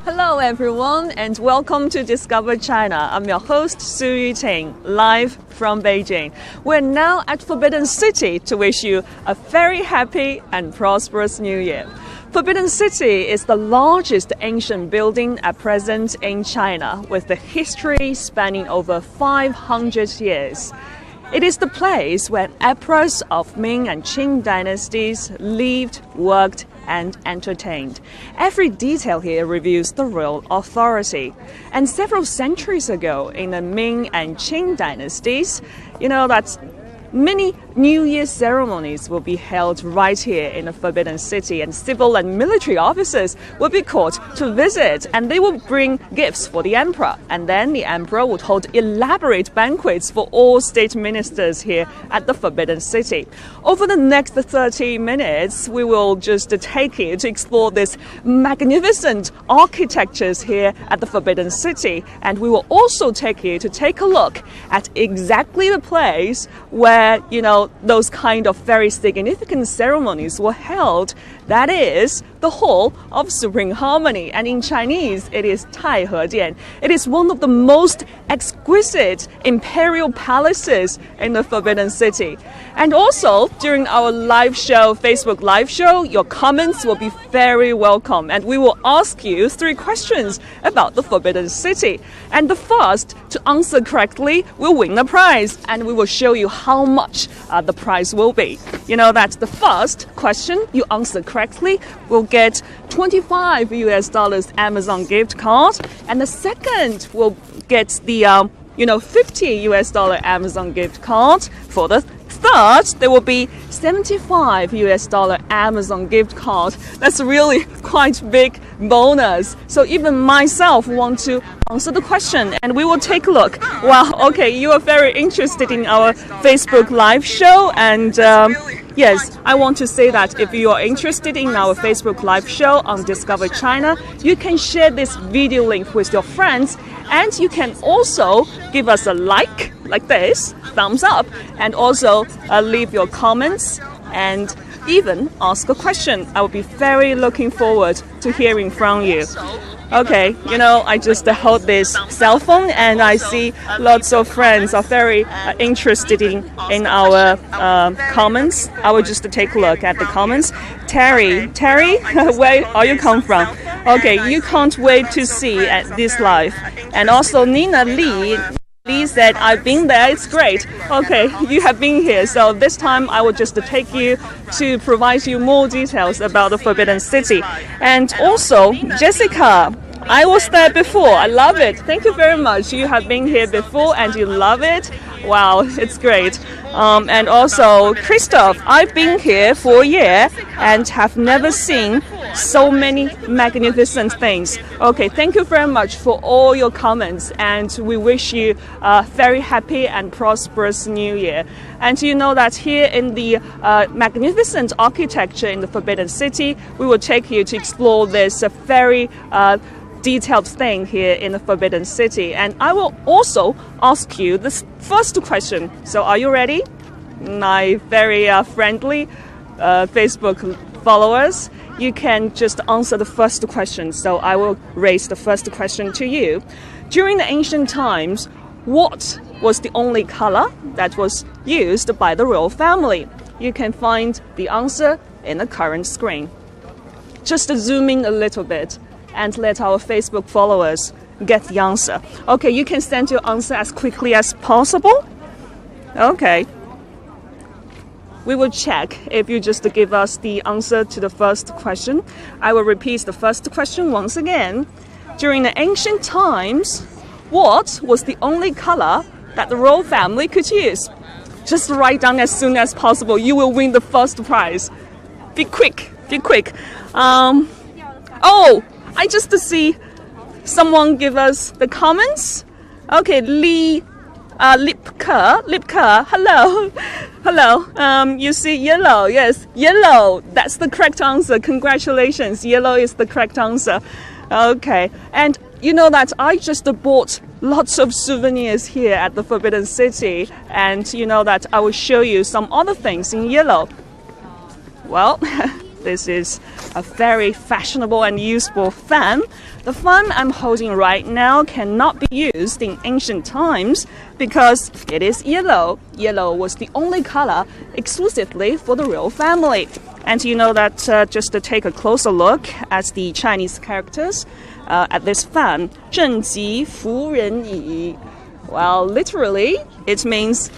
Hello everyone and welcome to Discover China. I'm your host Su Yuting, live from Beijing. We're now at Forbidden City to wish you a very happy and prosperous New Year. Forbidden City is the largest ancient building at present in China, with a history spanning over 500 years. It is the place where emperors of Ming and Qing dynasties lived, worked, and entertained. Every detail here reveals the royal authority. And several centuries ago, in the Ming and Qing dynasties, that many New Year ceremonies will be held right here in the Forbidden City, and civil and military officers will be called to visit, and they will bring gifts for the emperor. And then the emperor would hold elaborate banquets for all state ministers here at the Forbidden City. Over the next 30 minutes, we will just take you to explore this magnificent architectures here at the Forbidden City, and we will also take you to take a look at exactly the place where those kind of very significant ceremonies were held. That is the Hall of Supreme Harmony, and in Chinese it is Taihedian. It is one of the most exquisite imperial palaces in the Forbidden City. And also during our live show, Facebook live show, your comments will be very welcome, and we will ask you 3 questions about the Forbidden City, and the first to answer correctly will win a prize, and we will show you how much the prize will be. That the first question you answer correctly will get $25 Amazon gift card, and the second will get the $50 Amazon gift card. For the third, there will be $75 Amazon gift card. That's really quite big bonus. So even myself want to answer the question, and we will take a look. Wow, okay, you are very interested in our Facebook live show, and yes, I want to say that if you are interested in our Facebook live show on Discover China, you can share this video link with your friends, and you can also give us a like this, thumbs up, and also leave your comments and even ask a question. I will be very looking forward to hearing from you. Okay, I just hold this cell phone, and I see lots of friends are very interested in our comments. I will just take a look at the comments. Terry, where are you come from? Okay, you can't wait to see at this live. And also Nina Lee said, I've been there, it's great. Okay, you have been here, so this time I will just take you to provide you more details about the Forbidden City. And also, Jessica, I was there before, I love it. Thank you very much. You have been here before and you love it. Wow, it's great. And also, Christoph, I've been here for a year and have never seen so many magnificent things. Okay, thank you very much for all your comments, and we wish you a very happy and prosperous New Year. And you know that here in the magnificent architecture in the Forbidden City, we will take you to explore this very detailed thing here in the Forbidden City. And I will also ask you this first question. So are you ready? My very friendly Facebook followers, you can just answer the first question. So I will raise the first question to you. During the ancient times, what was the only color that was used by the royal family? You can find the answer in the current screen. Just zoom in a little bit and let our Facebook followers get the answer. Okay, you can send your answer as quickly as possible. Okay. We will check if you just give us the answer to the first question. I will repeat the first question once again. During the ancient times, what was the only color that the royal family could use? Just write down as soon as possible. You will win the first prize. Be quick, be quick. Oh, I just see someone give us the comments. Okay, Lipka, hello. You see yellow, yes, yellow. That's the correct answer. Congratulations, yellow is the correct answer. Okay, and you know that I just bought lots of souvenirs here at the Forbidden City, and you know that I will show you some other things in yellow. Well, this is a very fashionable and useful fan. The fan I'm holding right now cannot be used in ancient times because it is yellow. Yellow was the only color exclusively for the royal family. And you know that just to take a closer look at the Chinese characters at this fan, 正极服人矣. Well, literally, it means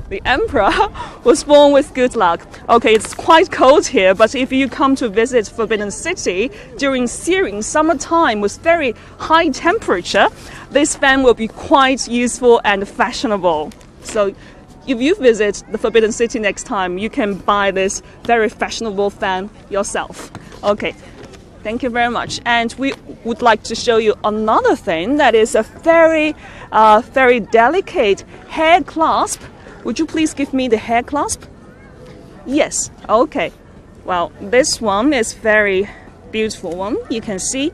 the emperor, was born with good luck. Okay, it's quite cold here, but if you come to visit Forbidden City during searing summertime with very high temperature, this fan will be quite useful and fashionable. So if you visit the Forbidden City next time, you can buy this very fashionable fan yourself. Okay, thank you very much. And we would like to show you another thing that is a very delicate hair clasp. Would you please give me the hair clasp? Yes, okay. Well, this one is very beautiful one. You can see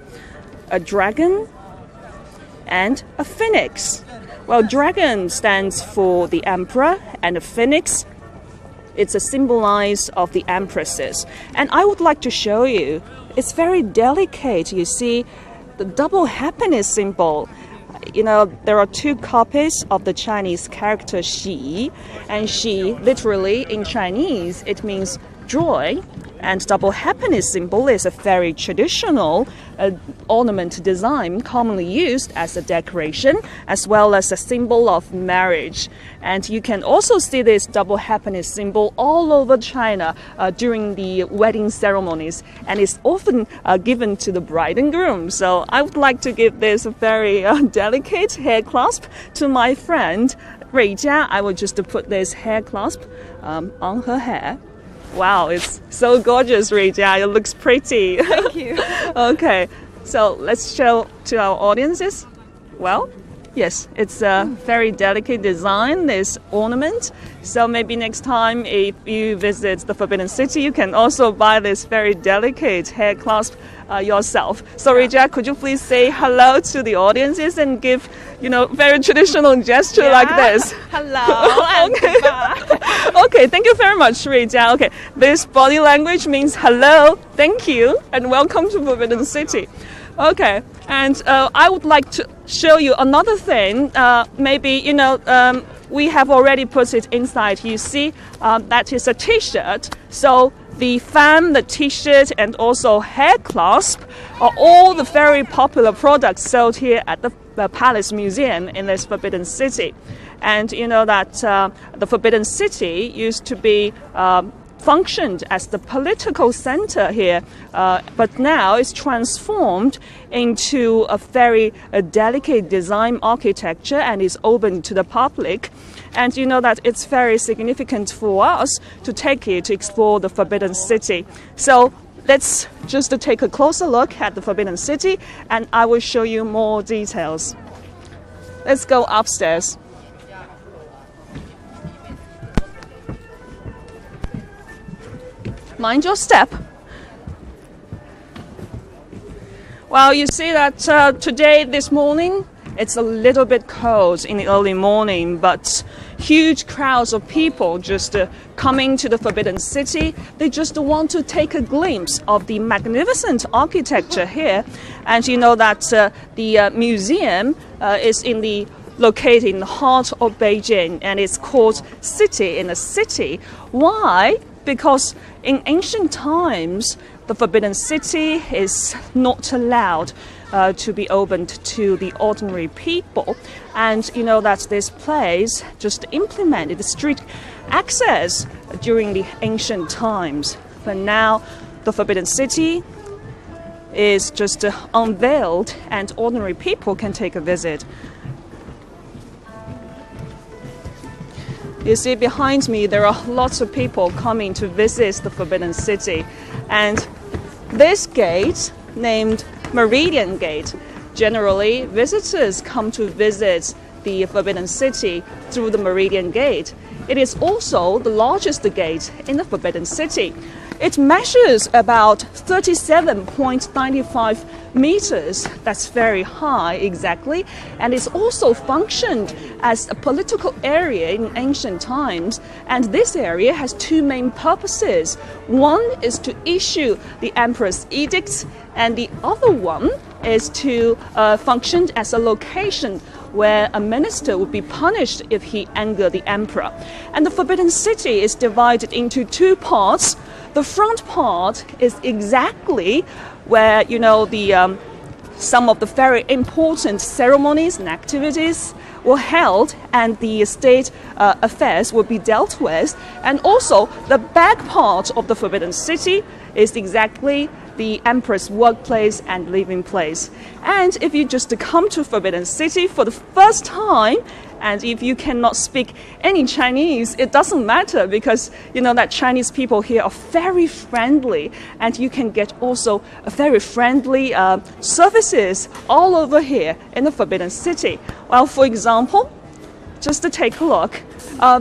a dragon and a phoenix. Well, dragon stands for the emperor, and the phoenix, it's a symbolize of the empresses. And I would like to show you, it's very delicate. You see the double happiness symbol. You know, there are two copies of the Chinese character Xi, and Xi, literally in Chinese, it means joy, and double happiness symbol is a very traditional ornament design commonly used as a decoration as well as a symbol of marriage. And you can also see this double happiness symbol all over China during the wedding ceremonies, and it's often given to the bride and groom. So I would like to give this very delicate hair clasp to my friend Ruijia. I will just put this hair clasp on her hair. Wow, it's so gorgeous, Ruijia. It looks pretty. Thank you. Okay, so let's show to our audiences. Well, yes, it's a very delicate design, this ornament. So maybe next time if you visit the Forbidden City, you can also buy this very delicate hair clasp yourself. So Ruijia, could you please say hello to the audiences and give, very traditional gesture like this? Hello and Okay. goodbye. Okay, thank you very much, Ruijia. Okay, this body language means hello, thank you, and welcome to Forbidden City. Okay, and I would like to show you another thing. We have already put it inside. You see, that is a T-shirt. So the fan, the T-shirt, and also hair clasp are all the very popular products sold here at the Palace Museum in this Forbidden City. And you know that the Forbidden City used to be functioned as the political center here, but now it's transformed into a very delicate design architecture and is open to the public. And you know that it's very significant for us to take it to explore the Forbidden City. So let's just take a closer look at the Forbidden City, and I will show you more details. Let's go upstairs. Mind your step. Well, you see that this morning, it's a little bit cold in the early morning, but huge crowds of people just coming to the Forbidden City. They just want to take a glimpse of the magnificent architecture here. And you know that the museum is located in the heart of Beijing, and it's called City in a City. Why? Because in ancient times, the Forbidden City is not allowed to be opened to the ordinary people. And you know that this place just implemented street access during the ancient times. But now the Forbidden City is just unveiled and ordinary people can take a visit. You see behind me there are lots of people coming to visit the Forbidden City, and this gate, named Meridian Gate, generally visitors come to visit the Forbidden City through the Meridian Gate. It is also the largest gate in the Forbidden City. It measures about 37.95 meters. That's very high, exactly. And it's also functioned as a political area in ancient times. And this area has two main purposes. One is to issue the emperor's edicts, and the other one is to function as a location where a minister would be punished if he angered the emperor. And the Forbidden City is divided into two parts. The front part is exactly where, some of the very important ceremonies and activities were held, and the state affairs will be dealt with. And also, the back part of the Forbidden City is exactly the emperor's workplace and living place. And if you just come to Forbidden City for the first time, and if you cannot speak any Chinese, it doesn't matter, because that Chinese people here are very friendly, and you can get also a very friendly services all over here in the Forbidden City. Well, for example, just to take a look,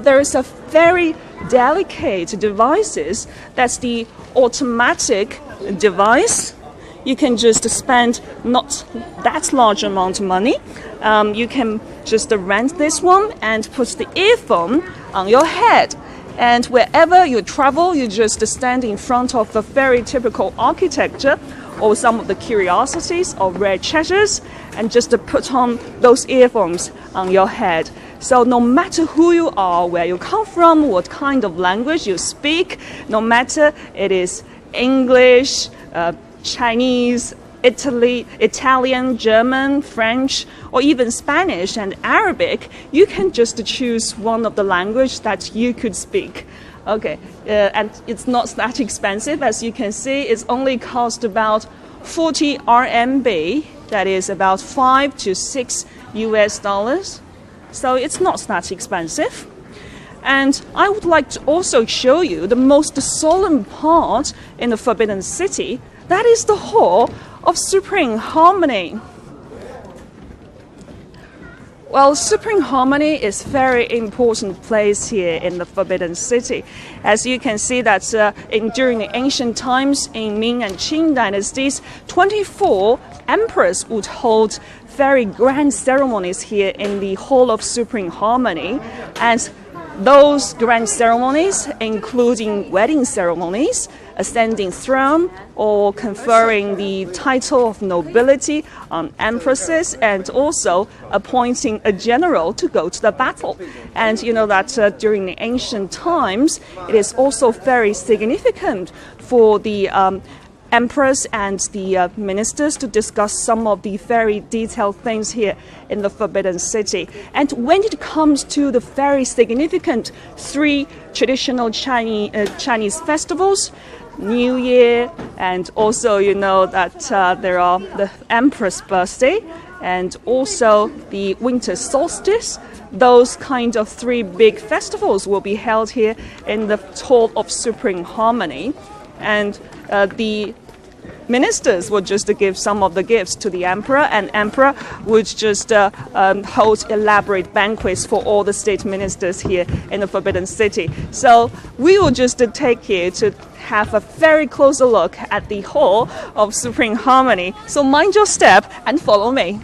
there is a very delicate devices. That's the automatic device. You can just spend not that large amount of money. You can just rent this one and put the earphone on your head. And wherever you travel, you just stand in front of the very typical architecture or some of the curiosities or rare treasures, and just put on those earphones on your head. So no matter who you are, where you come from, what kind of language you speak, no matter it is English, Chinese, Italian, German, French, or even Spanish and Arabic, you can just choose one of the language that you could speak. Okay, and it's not that expensive. As you can see, it's only cost about 40 RMB, that is about $5 to $6. So it's not that expensive. And I would like to also show you the most solemn part in the Forbidden City. That is the Hall of Supreme Harmony. Well, Supreme Harmony is a very important place here in the Forbidden City. As you can see that during the ancient times in Ming and Qing dynasties, 24 emperors would hold very grand ceremonies here in the Hall of Supreme Harmony. And those grand ceremonies, including wedding ceremonies, ascending throne, or conferring the title of nobility on empresses, and also appointing a general to go to the battle. And you know that during the ancient times, it is also very significant for the emperors and the ministers to discuss some of the very detailed things here in the Forbidden City. And when it comes to the very significant three traditional Chinese festivals, New Year, and also that there are the Emperor's birthday, and also the winter solstice. Those kind of three big festivals will be held here in the Hall of Supreme Harmony. And the ministers would just give some of the gifts to the emperor, and emperor would just hold elaborate banquets for all the state ministers here in the Forbidden City. So we will just take here to have a very closer look at the Hall of Supreme Harmony. So mind your step and follow me.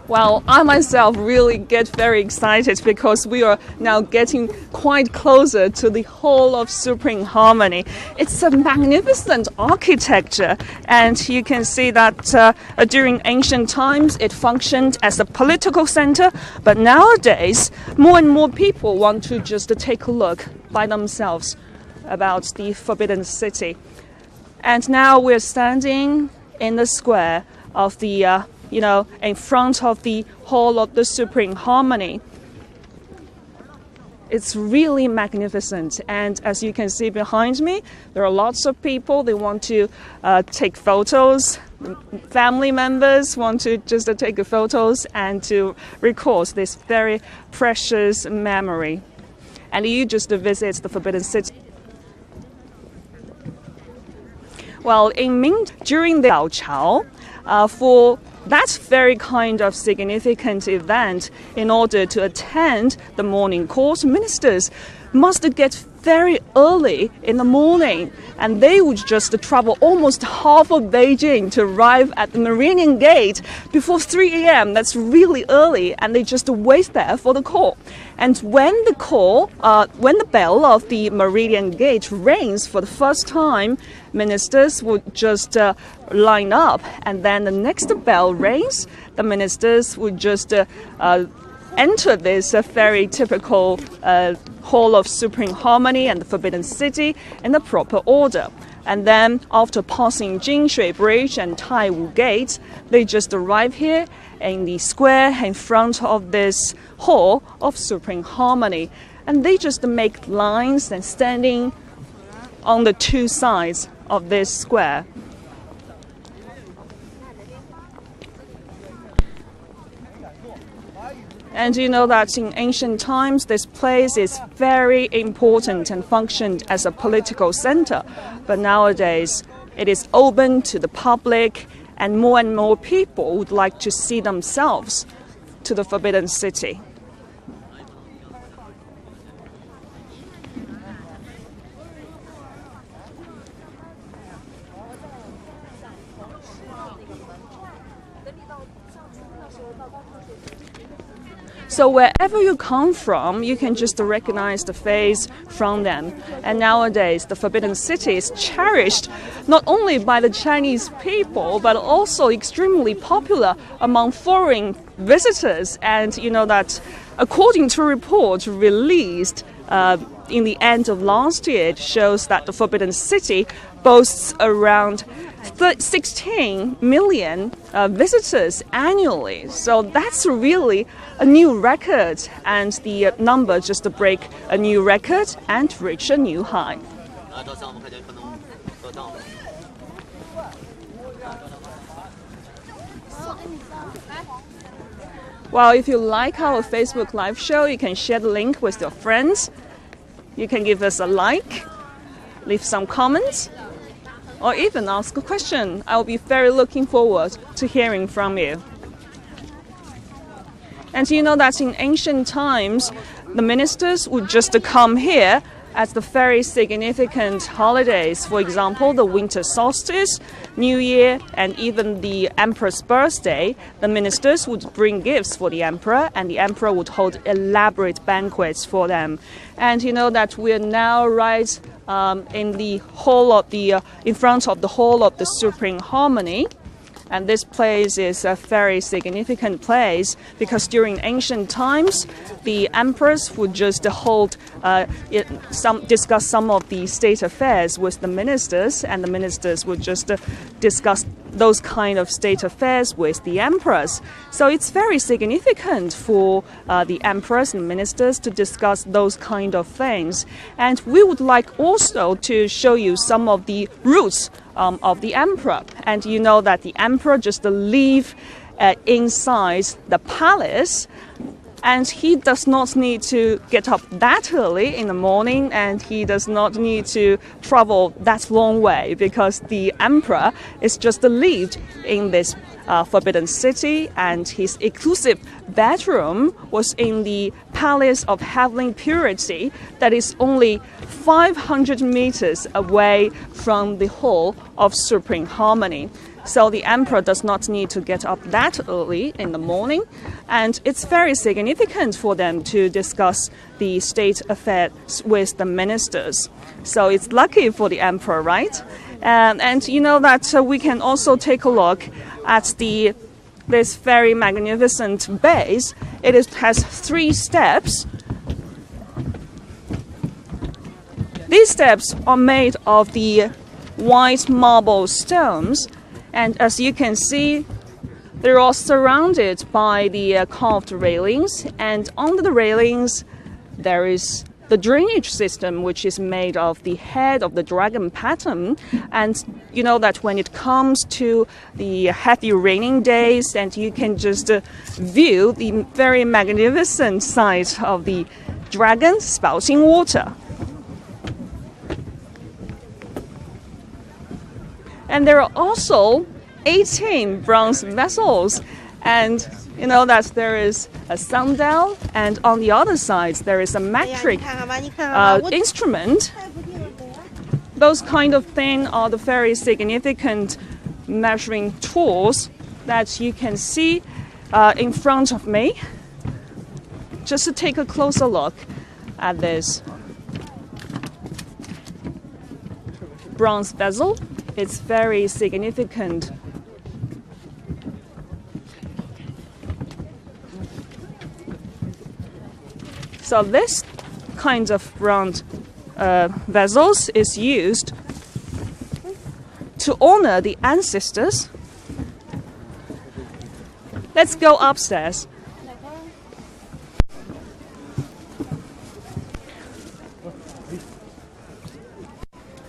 Well, I myself really get very excited because we are now getting quite closer to the Hall of Supreme Harmony. It's a magnificent architecture, and you can see that during ancient times it functioned as a political center, but nowadays more and more people want to just take a look by themselves about the Forbidden City. And now we're standing in the square of the in front of the Hall of the Supreme Harmony. It's really magnificent, and as you can see behind me, there are lots of people. They want to take photos. Family members want to just take photos and to record this very precious memory. And you just visit the Forbidden City. Well, in Ming, during the Liao Chao, for that's very kind of significant event. In order to attend the morning course, ministers must get very early in the morning, and they would just travel almost half of Beijing to arrive at the Meridian Gate before 3 a.m. That's really early, and they just wait there for the call. And when the bell of the Meridian Gate rings for the first time, ministers would just line up, and then the next bell rings, the ministers would just enter this very typical Hall of Supreme Harmony and the Forbidden City in the proper order. And then after passing Jinshui Bridge and Taiwu Gate, they just arrive here in the square in front of this Hall of Supreme Harmony. And they just make lines and standing on the two sides of this square. And you know that in ancient times, this place is very important and functioned as a political center. But nowadays, it is open to the public, and more people would like to see themselves to the Forbidden City. So wherever you come from, you can just recognize the face from them. And nowadays, the Forbidden City is cherished not only by the Chinese people, but also extremely popular among foreign visitors. And you know that according to a report released in the end of last year, it shows that the Forbidden City boasts around 16 million visitors annually. So that's really a new record, and the number just break a new record and reach a new high. Well, if you like our Facebook live show, you can share the link with your friends. You can give us a like, leave some comments, or even ask a question. I'll be very looking forward to hearing from you. And you know that in ancient times, the ministers would just come here at the very significant holidays. For example, the winter solstice, New Year, and even the emperor's birthday. The ministers would bring gifts for the emperor, and the emperor would hold elaborate banquets for them. And you know that we're now right in the in front of the Hall of the Supreme Harmony. And this place is a very significant place because during ancient times, the emperors would just hold discuss some of the state affairs with the ministers, and the ministers would just discuss those kind of state affairs with the emperors. So it's very significant for the emperors and ministers to discuss those kind of things. And we would like also to show you some of the routes of the emperor. And you know that the emperor just live inside the palace, and he does not need to get up that early in the morning, and he does not need to travel that long way, because the emperor is just lived in this Forbidden City, and his exclusive bedroom was in the Palace of Heavenly Purity that is only 500 meters away from the Hall of Supreme Harmony. So the emperor does not need to get up that early in the morning, and it's very significant for them to discuss the state affairs with the ministers. So it's lucky for the emperor, right? And you know that we can also take a look at this very magnificent base. It has 3 steps. These steps are made of the white marble stones, and as you can see, they're all surrounded by the carved railings, and under the railings there is the drainage system, which is made of the head of the dragon pattern. And you know that when it comes to the heavy raining days, and you can just view the very magnificent sight of the dragon spouting water. And there are also 18 bronze vessels. And you know that there is a sundial, and on the other side there is a metric instrument. Those kind of things are the very significant measuring tools that you can see in front of me. Just to take a closer look at this bronze vessel, it's very significant. So this kind of bronze vessels is used to honor the ancestors. Let's go upstairs.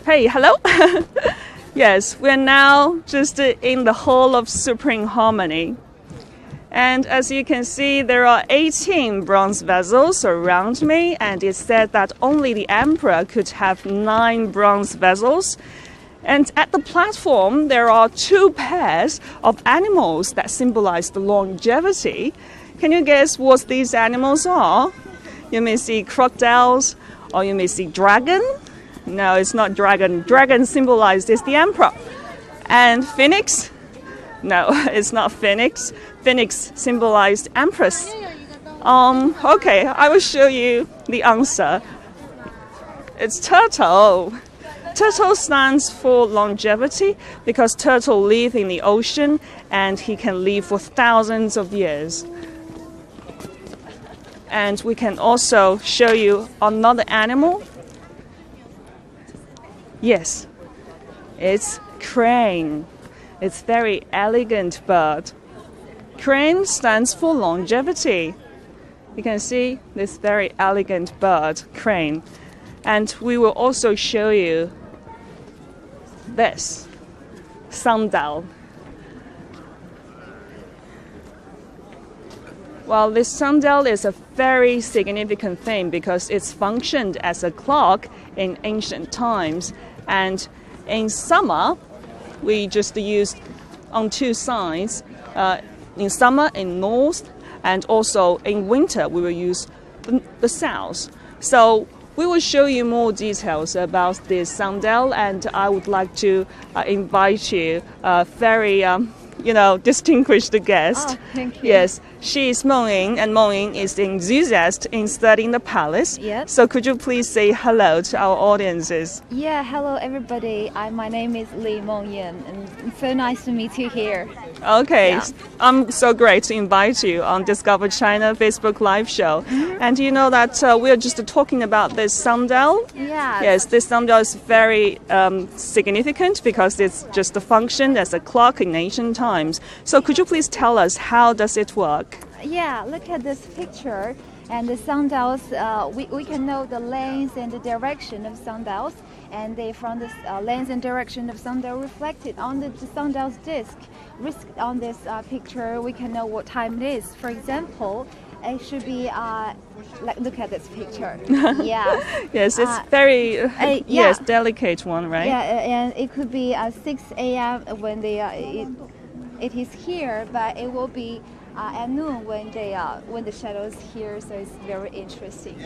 Hey, hello. Yes, we're now just in the Hall of Supreme Harmony. And as you can see, there are 18 bronze vessels around me, and it said that only the emperor could have 9 bronze vessels. And at the platform, there are 2 pairs of animals that symbolize the longevity. Can you guess what these animals are? You may see crocodiles, or you may see dragon. No, it's not dragon. Dragon symbolizes the emperor. And phoenix? No, it's not phoenix. Phoenix symbolized empress. Okay, I will show you the answer. It's turtle. Turtle stands for longevity because turtle live in the ocean and he can live for thousands of years. And we can also show you another animal. Yes, it's crane. It's very elegant bird. Crane stands for longevity. You can see this very elegant bird, crane. And we will also show you this sundial. Well, this sundial is a very significant thing because it's functioned as a clock in ancient times. And in summer, we just used on 2 sides. In summer, in north, and also in winter, we will use the south. So we will show you more details about this sundial, and I would like to invite you a very, distinguished guest. Oh, thank you. Yes, she is Meng Ying, and Meng Ying is enthusiast in studying the palace. Yes. So could you please say hello to our audiences? Yeah, hello everybody. My name is Meng Ying, and it's so nice to meet you here. Okay, Yeah. I'm so great to invite you on Discover China Facebook Live show. Mm-hmm. And you know that we are just talking about this sundial. Yeah. Yes, this sundial is very significant because it's just a function as a clock in ancient times. So could you please tell us how does it work? Yeah, look at this picture. And the sundials, we can know the length and the direction of sundials. And from the length and direction of sundial reflected on the sundial's disk. On this picture, we can know what time it is. For example, it should be look at this picture. Yeah. Yes, it's very yeah. delicate one, right? Yeah, and it could be 6 a.m. when it is here, but it will be at noon when the shadow is here. So it's very interesting.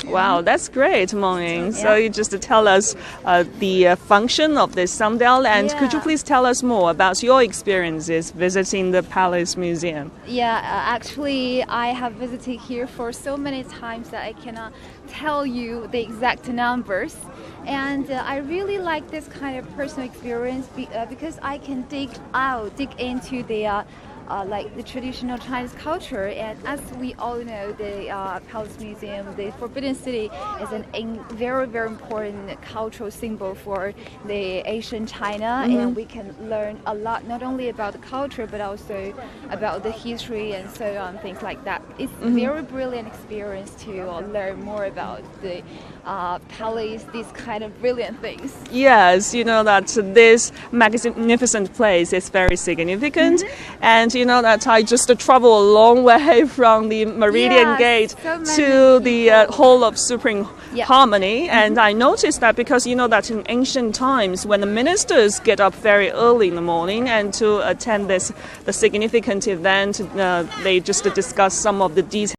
Wow, that's great, Meng Ying. So you just tell us the function of this sundial, and could you please tell us more about your experiences visiting the Palace Museum? Yeah, actually, I have visited here for so many times that I cannot tell you the exact numbers. And I really like this kind of personal experience because I can dig into the like the traditional Chinese culture. And as we all know, the Palace Museum, the Forbidden City, is a very, very important cultural symbol for the Asian China. Mm-hmm. And we can learn a lot, not only about the culture, but also about the history and so on, things like that. It's a very brilliant experience to learn more about the palace, these kind of brilliant things. Yes, you know that this magnificent place is very significant, and you know that I just travel a long way from the Meridian Gate to the Hall of Supreme Harmony, and I noticed that because you know that in ancient times when the ministers get up very early in the morning and to attend the significant event, they just discuss some of the details